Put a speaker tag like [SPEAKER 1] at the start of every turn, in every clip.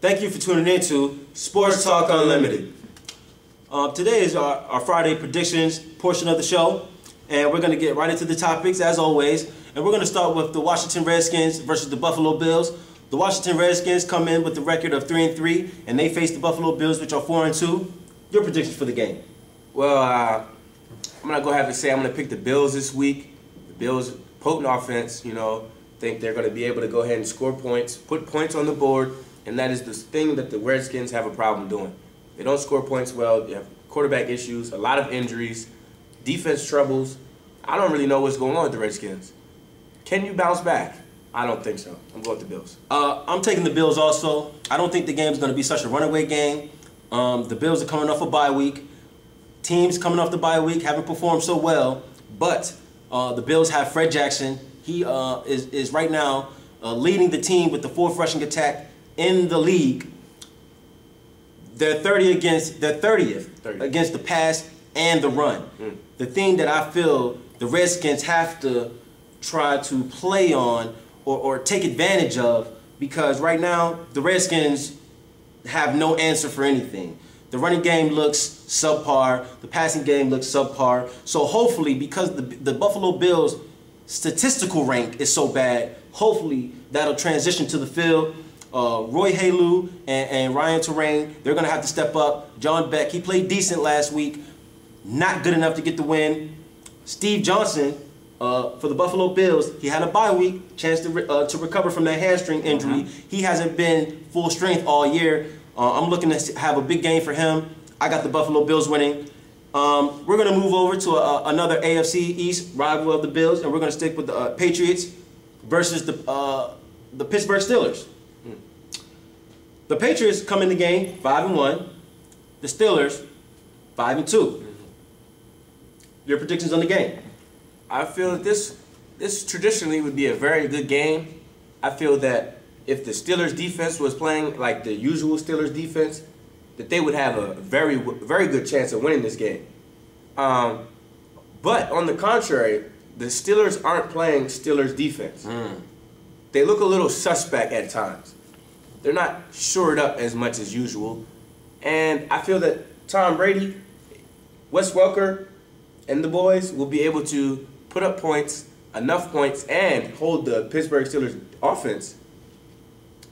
[SPEAKER 1] Thank you for tuning in to Sports Talk Unlimited. Today is our Friday predictions portion of the show, and we're going to get right into the topics as always. And we're going to start with the Washington Redskins versus the Buffalo Bills. The Washington Redskins come in with a record of 3-3, and they face the Buffalo Bills, which are 4-2. Your predictions for the game?
[SPEAKER 2] Well, I'm going to go ahead and say I'm going to pick the Bills this week. The Bills, potent offense, think they're going to be able to go ahead and score points, put points on the board, and that is the thing that the Redskins have a problem doing. They don't score points well. They have quarterback issues, a lot of injuries, defense troubles. I don't really know what's going on with the Redskins. Can you bounce back? I don't think so. I'm going with the Bills.
[SPEAKER 1] I'm taking the Bills also. I don't think the game's going to be such a runaway game. The Bills are coming off a bye week. Teams coming off the bye week haven't performed so well, but the Bills have Fred Jackson. He is right now leading the team with the fourth rushing attack in the league. They're 30th against the pass and the run. The thing that I feel the Redskins have to try to play on or take advantage of, because right now the Redskins have no answer for anything. The running game looks subpar. The passing game looks subpar. So hopefully, because the Buffalo Bills' statistical rank is so bad, hopefully that'll transition to the field. Roy Halu and Ryan Terrain, they're going to have to step up. John Beck, he played decent last week. Not good enough to get the win. Steve Johnson, for the Buffalo Bills, he had a bye week, chance to recover from that hamstring injury. He hasn't been full strength all year. I'm looking to have a big game for him. I got the Buffalo Bills winning. We're going to move over to another AFC East rival of the Bills, and we're going to stick with the Patriots versus the Pittsburgh Steelers. The Patriots come in the game 5-1. The Steelers 5-2. Your predictions on the game?
[SPEAKER 2] I feel that this traditionally would be a very good game. I feel that if the Steelers defense was playing like the usual Steelers defense, that they would have a very, very good chance of winning this game. But on the contrary, the Steelers aren't playing Steelers defense. They look a little suspect at times. They're not shored up as much as usual. And I feel that Tom Brady, Wes Welker, and the boys will be able to put up points, enough points, and hold the Pittsburgh Steelers offense.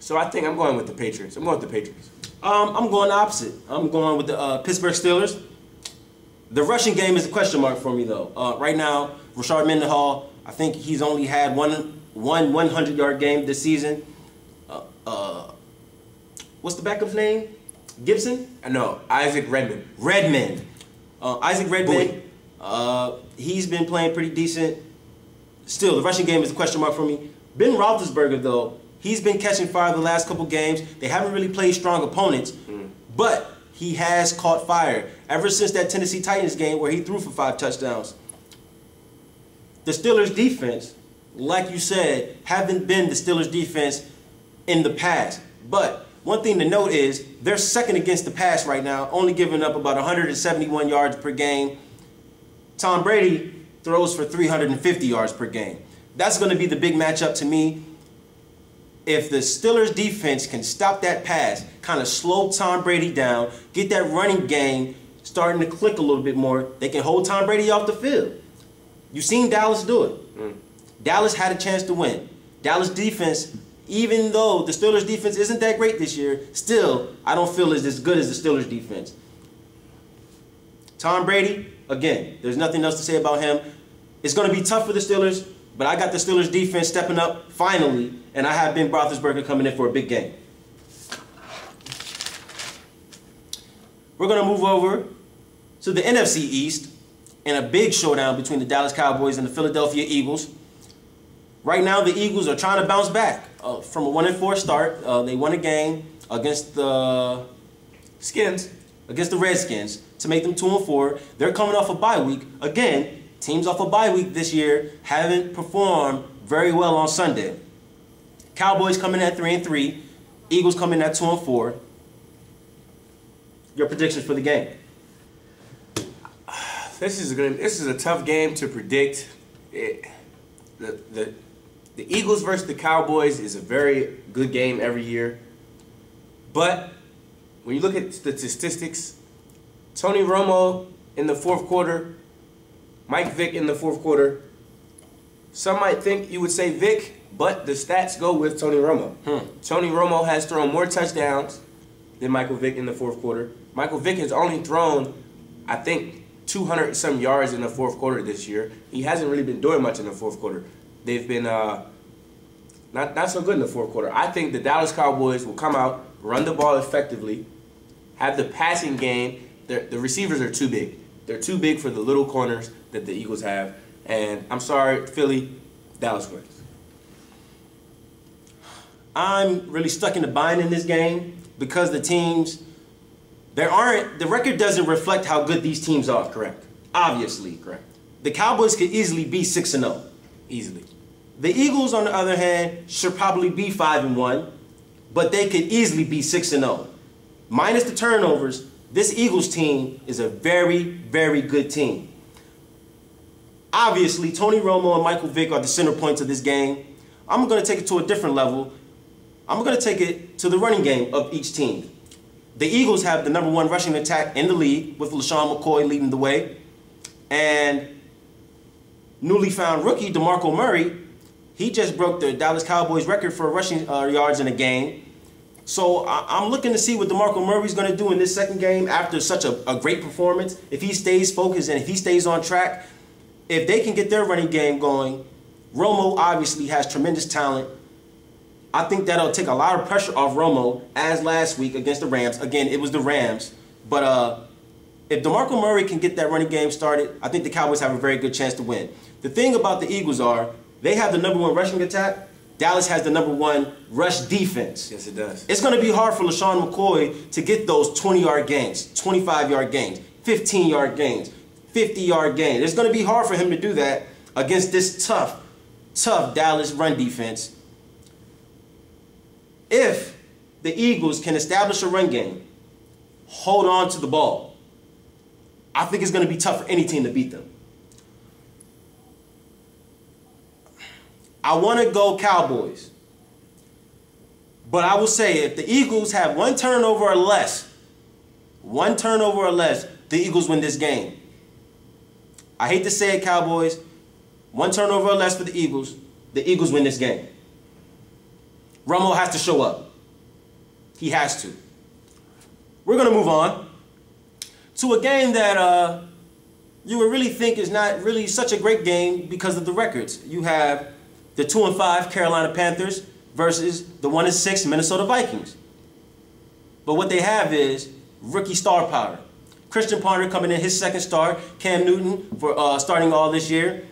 [SPEAKER 2] So I think I'm going with the Patriots. I'm going with the Patriots.
[SPEAKER 1] I'm going opposite. I'm going with the Pittsburgh Steelers. The rushing game is a question mark for me, though. Right now, Rashard Mendenhall, I think he's only had one 100-yard game this season. What's the backup's name? Gibson?
[SPEAKER 2] No, Isaac Redman.
[SPEAKER 1] Isaac Redman. He's been playing pretty decent. Still, the rushing game is a question mark for me. Ben Roethlisberger, though, he's been catching fire the last couple games. They haven't really played strong opponents, but he has caught fire ever since that Tennessee Titans game where he threw for 5 touchdowns. The Steelers' defense, like you said, haven't been the Steelers' defense in the past. But one thing to note is they're second against the pass right now, only giving up about 171 yards per game. Tom Brady throws for 350 yards per game. That's going to be the big matchup to me. If the Steelers defense can stop that pass, kind of slow Tom Brady down, get that running game starting to click a little bit more, they can hold Tom Brady off the field. You've seen Dallas do it. Dallas had a chance to win. Dallas defense, even though the Steelers defense isn't that great this year, still, I don't feel is as good as the Steelers defense. Tom Brady, again, there's nothing else to say about him. It's going to be tough for the Steelers, but I got the Steelers defense stepping up finally, and I have Ben Roethlisberger coming in for a big game. We're going to move over to the NFC East in a big showdown between the Dallas Cowboys and the Philadelphia Eagles. Right now, the Eagles are trying to bounce back from a 1-4 start. They won a game against the Redskins to make them 2-4. They're coming off a bye week. Again, teams off a bye week this year haven't performed very well on Sunday. Cowboys coming at 3-3. Eagles coming at 2-4. Your predictions for the game?
[SPEAKER 2] This is a tough game to predict. The Eagles versus the Cowboys is a very good game every year. But when you look at the statistics, Tony Romo in the fourth quarter, Mike Vick in the fourth quarter. Some might think you would say Vick, but the stats go with Tony Romo. Tony Romo has thrown more touchdowns than Michael Vick in the fourth quarter. Michael Vick has only thrown, I think, 200 some yards in the fourth quarter this year. He hasn't really been doing much in the fourth quarter. They've been not so good in the fourth quarter. I think the Dallas Cowboys will come out, run the ball effectively, have the passing game. The receivers are too big. They're too big for the little corners that the Eagles have. And I'm sorry, Philly, Dallas wins.
[SPEAKER 1] I'm really stuck in the bind in this game because the record doesn't reflect how good these teams are.
[SPEAKER 2] Correct.
[SPEAKER 1] Obviously.
[SPEAKER 2] Correct.
[SPEAKER 1] The Cowboys could easily be 6-0.
[SPEAKER 2] Easily.
[SPEAKER 1] The Eagles, on the other hand, should probably be 5-1, but they could easily be 6-0. Minus the turnovers, this Eagles team is a very, very good team. Obviously, Tony Romo and Michael Vick are the center points of this game. I'm going to take it to a different level. I'm going to take it to the running game of each team. The Eagles have the #1 rushing attack in the league with LaShawn McCoy leading the way. And newly found rookie DeMarco Murray, he just broke the Dallas Cowboys record for rushing yards in a game. So I'm looking to see what DeMarco Murray's going to do in this second game after such a great performance. If he stays focused and if he stays on track, if they can get their running game going, Romo obviously has tremendous talent. I think that'll take a lot of pressure off Romo, as last week against the Rams. Again, it was the Rams. But if DeMarco Murray can get that running game started, I think the Cowboys have a very good chance to win. The thing about the Eagles are, they have the #1 rushing attack. Dallas has the #1 rush defense.
[SPEAKER 2] Yes, it does.
[SPEAKER 1] It's going to be hard for LaShawn McCoy to get those 20-yard gains, 25-yard gains, 15-yard gains, 50-yard gains. It's going to be hard for him to do that against this tough Dallas run defense. If the Eagles can establish a run game, hold on to the ball, I think it's going to be tough for any team to beat them. I want to go Cowboys. But I will say, if the Eagles have one turnover or less, the Eagles win this game. I hate to say it, Cowboys. One turnover or less for the Eagles win this game. Romo has to show up. He has to. We're going to move on to a game that you would really think is not really such a great game because of the records. You have the 2-5 Carolina Panthers versus the 1-6 Minnesota Vikings. But what they have is rookie star power. Christian Ponder coming in his second start. Cam Newton for starting all this year.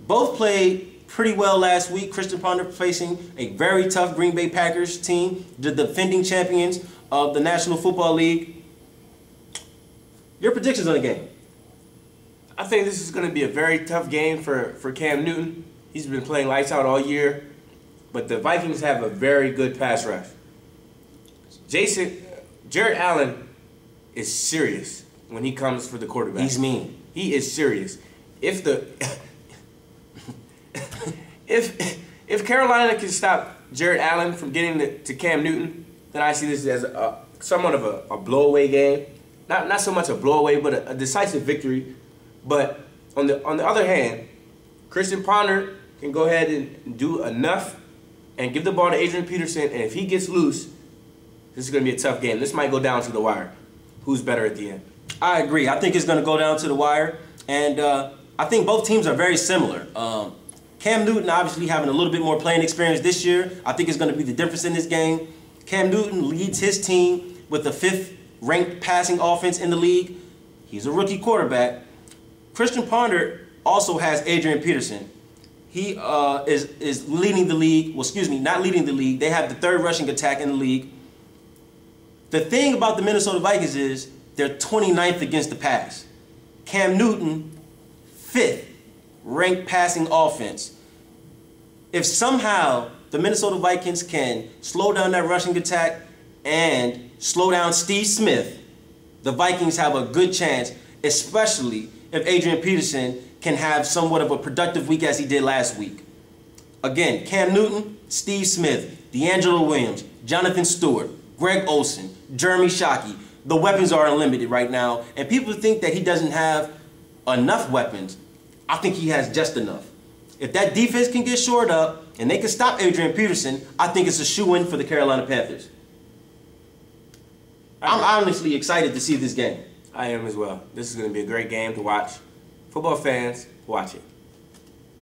[SPEAKER 1] Both played pretty well last week. Christian Ponder facing a very tough Green Bay Packers team, the defending champions of the National Football League. Your predictions on the game?
[SPEAKER 2] I think this is going to be a very tough game for Cam Newton. He's been playing lights out all year. But the Vikings have a very good pass rush. Jared Allen is serious when he comes for the quarterback.
[SPEAKER 1] He's mean.
[SPEAKER 2] He is serious. If Carolina can stop Jared Allen from getting to Cam Newton, then I see this as somewhat of a blowaway game. Not so much a blowaway, but a decisive victory. But on the other hand, Christian Ponder can go ahead and do enough and give the ball to Adrian Peterson. And if he gets loose, this is going to be a tough game. This might go down to the wire. Who's better at the end?
[SPEAKER 1] I agree. I think it's going to go down to the wire. And I think both teams are very similar. Cam Newton obviously having a little bit more playing experience this year. I think is going to be the difference in this game. Cam Newton leads his team with the 5th-ranked passing offense in the league. He's a rookie quarterback. Christian Ponder also has Adrian Peterson. He is leading the league. Well, excuse me, not leading the league. They have the 3rd rushing attack in the league. The thing about the Minnesota Vikings is they're 29th against the pass. Cam Newton, 5th ranked passing offense. If somehow the Minnesota Vikings can slow down that rushing attack and slow down Steve Smith, the Vikings have a good chance, especially if Adrian Peterson can have somewhat of a productive week as he did last week. Again, Cam Newton, Steve Smith, D'Angelo Williams, Jonathan Stewart. Greg Olsen, Jeremy Shockey. The weapons are unlimited right now, and people think that he doesn't have enough weapons. I think he has just enough. If that defense can get shored up and they can stop Adrian Peterson, I think it's a shoe-in for the Carolina Panthers. I'm honestly excited to see this game.
[SPEAKER 2] I am as well. This is going to be a great game to watch. Football fans, watch it.